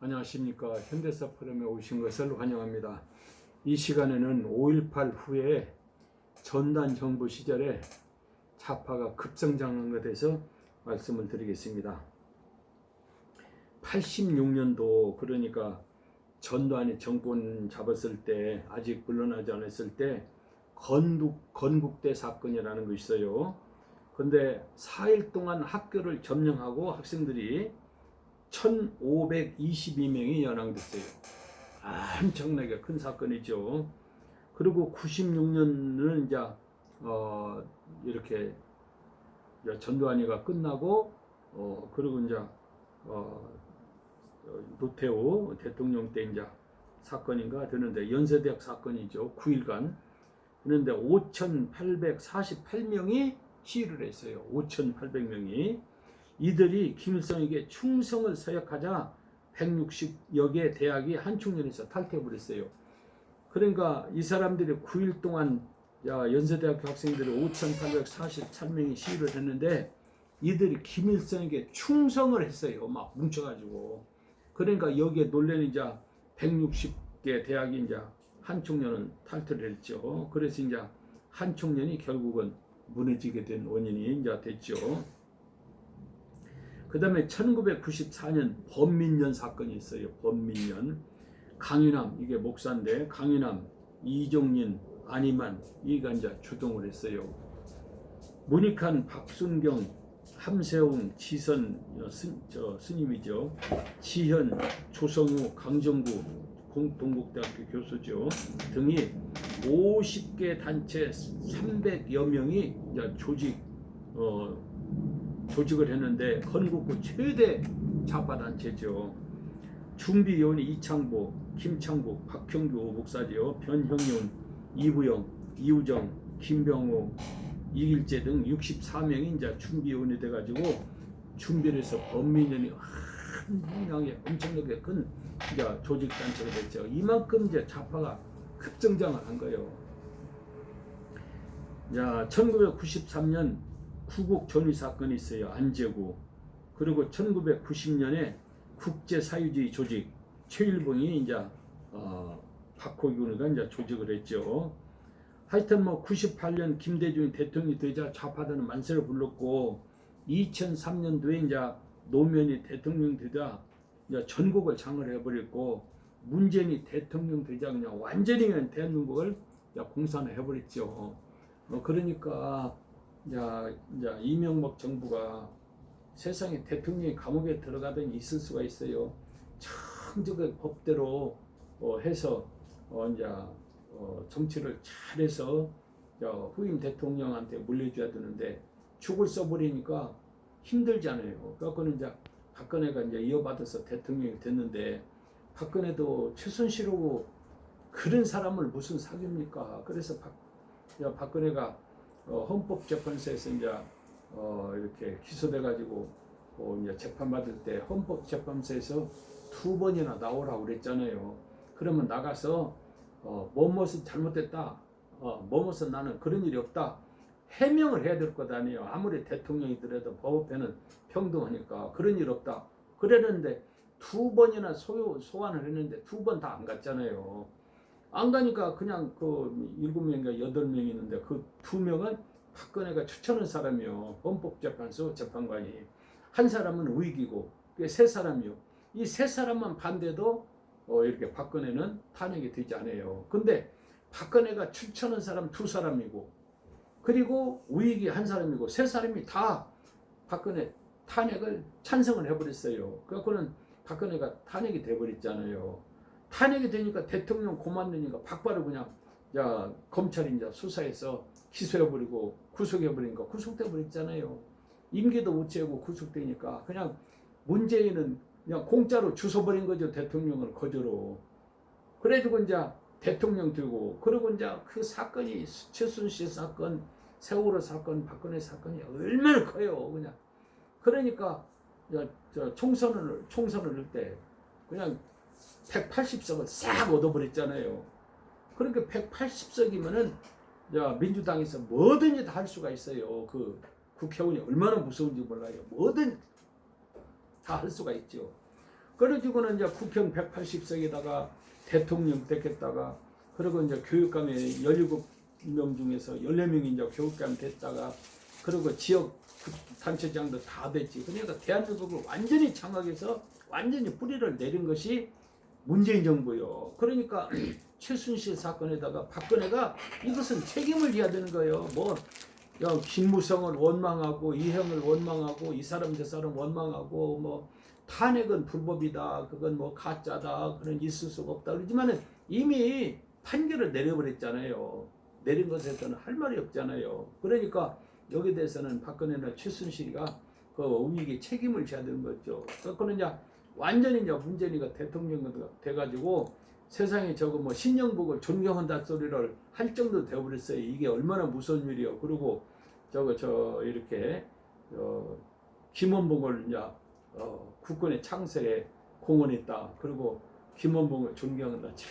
안녕하십니까. 현대사 포럼에 오신 것을 환영합니다. 이 시간에는 5.18 후에 전두환 정부 시절에 좌파가 급성장한 것에 대해서 말씀을 드리겠습니다. 86년도 그러니까 전두환이 정권 잡았을 때, 아직 물러나지 않았을 때 건국대 사건이라는 것이 있어요. 그런데 4일 동안 학교를 점령하고 학생들이 1522명이 연항됐어요. 엄청나게 큰 사건이죠. 그리고 96년은 이제 이렇게 전두환이가 끝나고 그리고 이제 노태우 대통령 때 이제 사건인가 되는데 연세대학 사건이죠. 9일간. 그런데 5,848명이 시위를 했어요. 5,800명이. 이들이 김일성에게 충성을 서약하자 160여 개 대학이 한총련에서 탈퇴해버렸어요. 그러니까 이 사람들이 9일 동안 연세대학교 학생들이 5,843명이 시위를 했는데 이들이 김일성에게 충성을 했어요. 막 뭉쳐가지고. 그러니까 여기에 놀래는 이제 160개 대학이 이제 한총련은 탈퇴를 했죠. 그래서 이제 한총련이 결국은 무너지게 된 원인이 이제 됐죠. 그 다음에 1994년 범민련 사건이 있어요. 범민련. 강윤함, 이게 목사인데 강윤함, 이종린, 안희만, 이가 이제 주동을 했어요. 문익환, 박순경, 함세웅, 지선, 스님이죠. 지현, 조성우, 강정구, 동국대학교 교수죠. 등이 50개 단체 300여 명이 조직을 했는데 건국후 최대 좌파단체죠. 준비위원이 이창보, 김창국, 박형규 목사죠. 변형윤, 이부영, 이우정, 김병호, 이길재 등 64명이 이제 준비위원이 돼가지고 준비를 해서 범민련이 한량의 엄청나게 큰 이제 조직단체가 됐죠. 이만큼 이제 좌파가 급성장을 한 거예요. 1993년 구국 전위 사건이 있어요. 안재구. 그리고 1990년에 국제사회주의 조직 최일봉이 이제 박호균이가 이제 조직을 했죠. 하여튼 98년 김대중이 대통령이 되자 좌파들은 만세를 불렀고 2003년도에 이제 노무현이 대통령 되자 이제 전국을 장을 해버렸고 문재인이 대통령 되자 그냥 완전히 그냥 대한민국을 공산화 해버렸죠. 그러니까 이제 이명박 정부가 세상에 대통령이 감옥에 들어가더니 있을 수가 있어요. 청정의 법대로 해서 이제 정치를 잘해서 후임 대통령한테 물려줘야 되는데 죽을 써버리니까 힘들잖아요. 그래서 이제 박근혜가 이제 이어받아서 대통령이 됐는데 박근혜도 최순실하고 그런 사람을 무슨 사귀입니까? 그래서 박근혜가 헌법재판소에서 이제 이렇게 기소돼가지고 이제 재판 받을 때 헌법재판소에서 2번이나 나오라고 그랬잖아요. 그러면 나가서 뭐뭇은 잘못됐다, 뭐뭇은 나는 그런 일이 없다 해명을 해야 될 것 아니에요. 아무리 대통령이더라도 법 앞에는 평등하니까 그런 일 없다. 그랬는데 2번이나 소환을 했는데 2번 다 안 갔잖아요. 안 가니까 그냥 그 7명인가 8명이 있는데 그 2명은 박근혜가 추천한 사람이요. 헌법재판소 재판관이. 한 사람은 우익이고 그게 3사람이요. 이 3사람만 반대도 이렇게 박근혜는 탄핵이 되지 않아요. 근데 박근혜가 추천한 사람 2사람이고 그리고 우익이 1사람이고 3사람이 다 박근혜 탄핵을 찬성을 해버렸어요. 그래서는 박근혜가 탄핵이 돼버렸잖아요. 탄핵이 되니까 대통령 고만되니까 박바로 그냥 검찰이 이제 수사해서 기소해버리고 구속해버리니까 구속돼버렸잖아요. 임기도 못 채우고 구속되니까 그냥 문재인은 그냥 공짜로 주워버린 거죠. 대통령을 거저로. 그래가지고 이제 대통령 되고 그리고 이제 그 사건이 최순실 사건, 세월호 사건, 박근혜 사건이 얼마나 커요. 그냥 그러니까 총선을 할 때 그냥 180석을 싹 얻어버렸잖아요. 그러니까 180석이면은 민주당에서 뭐든지 다 할 수가 있어요. 그 국회의원이 얼마나 무서운지 몰라요. 뭐든 다 할 수가 있죠. 그래가지고는 이제 국형 180석에다가 대통령 됐겠다가, 그리고 이제 교육감에 17명 중에서 14명이 이제 교육감 됐다가, 그리고 지역 단체장도 다 됐지. 그러니까 대한민국을 완전히 장악해서 완전히 뿌리를 내린 것이 문재인 정부요. 그러니까 최순실 사건에다가 박근혜가 이것은 책임을 져야 되는 거예요. 뭐 김무성을 원망하고 이형을 원망하고 이 사람 저 사람 원망하고 뭐 탄핵은 불법이다, 그건 뭐 가짜다, 그런 있을 수가 없다 그러지만은 이미 판결을 내려버렸잖아요. 내린 것에서는 할 말이 없잖아요. 그러니까 여기에 대해서는 박근혜나 최순실이가 그 우익에 책임을 져야 되는 거죠. 그거는 이제 완전히 이제 문재인이가 대통령 돼가지고 세상에 저거 뭐 신영복을 존경한다 소리를 할 정도 되어버렸어요. 이게 얼마나 무서운 일이요. 그리고 저 이렇게 김원봉을 이제 국군의 창설에 공헌했다. 그리고 김원봉을 존경한다. 참,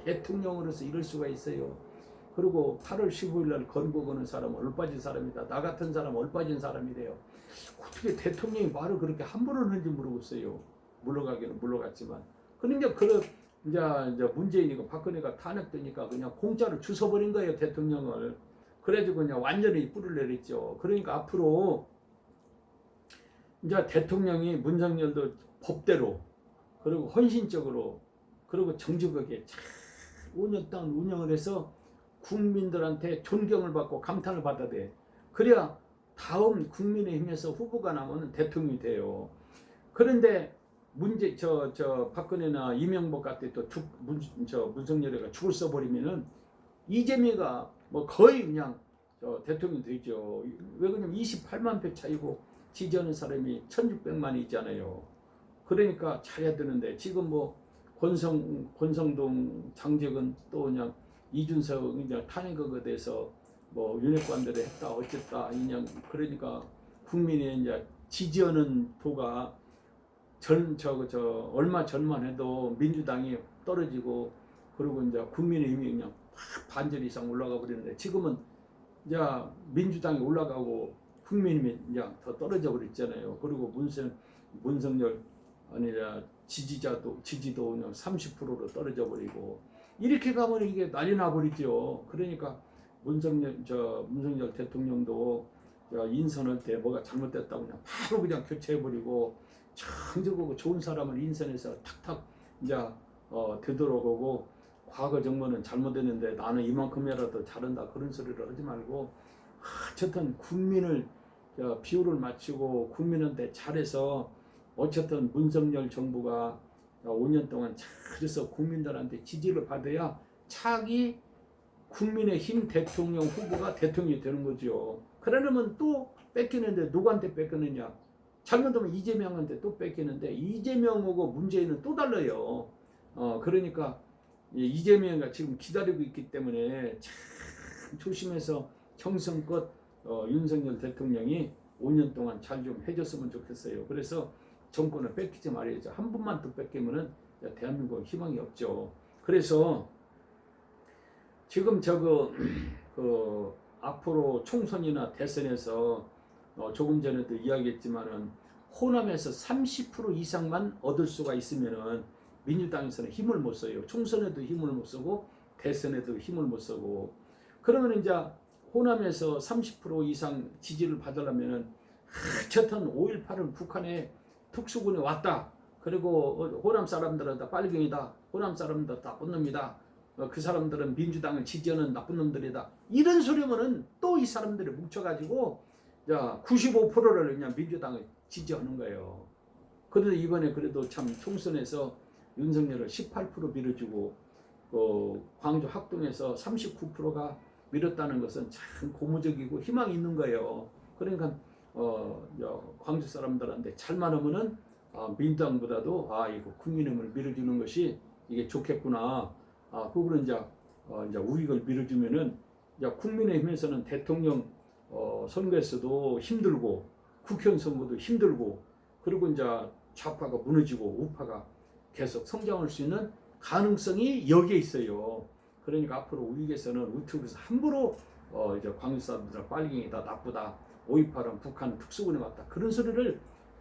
대통령으로서 이럴 수가 있어요. 그리고 8월 15일 날 건국하는 사람은 얼빠진 사람이다. 나 같은 사람 얼빠진 사람이래요. 어떻게 대통령이 말을 그렇게 함부로 하는지 모르겠어요. 물러가기는 물러갔지만. 그러니까 이제 문재인이고 박근혜가 탄핵되니까 그냥 공짜로 주워버린 거예요, 대통령을. 그래가지고 그냥 완전히 뿌리를 내렸죠. 그러니까 앞으로 이제 대통령이 문정열도 법대로, 그리고 헌신적으로, 그리고 정직하게 잘 5년 동안 운영을 해서 국민들한테 존경을 받고 감탄을 받아야 돼. 그래야 다음 국민의힘에서 후보가 나오면 대통령이 돼요. 그런데 박근혜나 이명박 같은 또 문성열이가 죽을 써버리면은 이재명이가 뭐 거의 그냥 대통령 되죠. 왜 그러냐면 28만 표 차이고 지지하는 사람이 1600만이 있잖아요. 그러니까 잘해야 되는데 지금 뭐 권성동, 장재근 또 그냥 이준석 그냥 탄핵에 대해서 뭐 윤핵관들이 했다 어쨌다 그냥. 그러니까 국민의 이제 지지하는 도가 얼마 전만 해도 민주당이 떨어지고, 그리고 이제 국민의힘이 그냥 반절 이상 올라가 버리는데 지금은 이제 민주당이 올라가고 국민의힘이 이제 더 떨어져 버렸잖아요. 그리고 문성열 아니라 지지도 그냥 30%로 떨어져 버리고, 이렇게 가면 이게 난리 나버리죠. 그러니까 문성열 대통령도 인선할 때 뭐가 잘못됐다고 그냥 바로 그냥 교체해버리고, 정직하고 좋은 사람을 인선해서 탁탁 이제 되돌아오고, 과거 정부는 잘못했는데 나는 이만큼이라도 잘한다 그런 소리를 하지 말고, 어쨌든 국민을 비율을 맞추고 국민한테 잘해서, 어쨌든 문성열 정부가 5년 동안 잘해서 국민들한테 지지를 받아야 차기 국민의힘 대통령 후보가 대통령이 되는 거죠. 그러려면 또 뺏기는데 누구한테 뺏기느냐? 잘못하면 이재명한테 또 뺏기는데, 이재명하고 문재인은 또 달라요. 그러니까 이재명이 지금 기다리고 있기 때문에 참 조심해서 정성껏 윤석열 대통령이 5년 동안 잘 좀 해줬으면 좋겠어요. 그래서 정권을 뺏기지 말아야죠. 한 번만 더 뺏기면은 대한민국은 희망이 없죠. 그래서 지금 앞으로 총선이나 대선에서 조금 전에도 이야기했지만은 호남에서 30% 이상만 얻을 수가 있으면은 민주당에서는 힘을 못 써요. 총선에도 힘을 못 쓰고 대선에도 힘을 못 쓰고. 그러면 이제 호남에서 30% 이상 지지를 받으려면은 어쨌든 5.18은 북한의 특수군이 왔다. 그리고 호남 사람들은 다 빨갱이다. 호남 사람들 다 나쁜 놈이다. 그 사람들은 민주당을 지지하는 나쁜 놈들이다. 이런 소리면은 또 이 사람들이 뭉쳐가지고 95%를 그냥 민주당을 지지하는 거예요. 그래도 이번에 그래도 참 총선에서 윤석열을 18% 밀어주고 광주 학동에서 39%가 밀었다는 것은 참 고무적이고 희망이 있는 거예요. 그러니까 광주 사람들한테 잘만 하면은 민주당보다도 이거 국민의힘을 밀어주는 것이 이게 좋겠구나. 그거는 이제 우익을 밀어주면은 국민의힘에서는 대통령 선거에서도 힘들고 국회의원 선거도 힘들고, 그리고 이제 좌파가 무너지고 우파가 계속 성장할 수 있는 가능성이 여기에 있어요. 그러니까 앞으로 우익에서는 유튜브에서 함부로 이제 광주 사람들 빨갱이다, 나쁘다, 5.18은 북한 특수군에 왔다 그런 소리를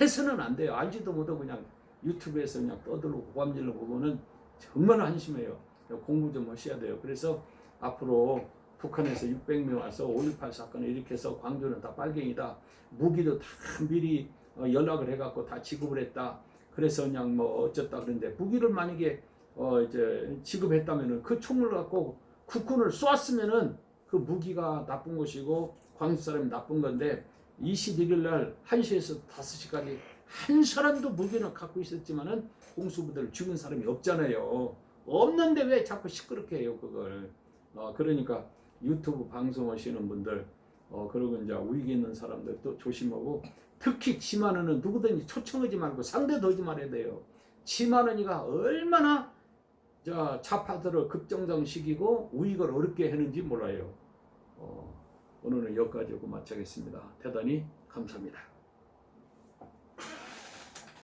해서는 안 돼요. 알지도 못하고 그냥 유튜브에서 그냥 떠들고 고함질로 보고는 정말 한심해요. 공부 좀 하셔야 돼요. 그래서 앞으로 북한에서 600명 와서 5.18 사건을 일으켜서 광주는 다 빨갱이다. 무기도 다 미리 연락을 해갖고 다 지급을 했다. 그래서 그냥 뭐 어쩌다 그런데 무기를 만약에 이제 지급했다면은 그 총을 갖고 국군을 쏘았으면은 그 무기가 나쁜 것이고 광주 사람이 나쁜 건데 21일 날 1시에서 5시까지 한 사람도 무기는 갖고 있었지만은 공수부대를 죽은 사람이 없잖아요. 없는데 왜 자꾸 시끄럽게 해요 그걸. 그러니까 유튜브 방송하시는 분들 그리고 이제 위기 있는 사람들 또 조심하고 특히 지만은은 누구든지 초청하지 말고 상대도 하지 말아야 돼요. 지만은이가 얼마나 좌파들을 급정정시키고 우익을 어렵게 했는지 몰라요. 오늘은 여기까지 하고 마치겠습니다. 대단히 감사합니다.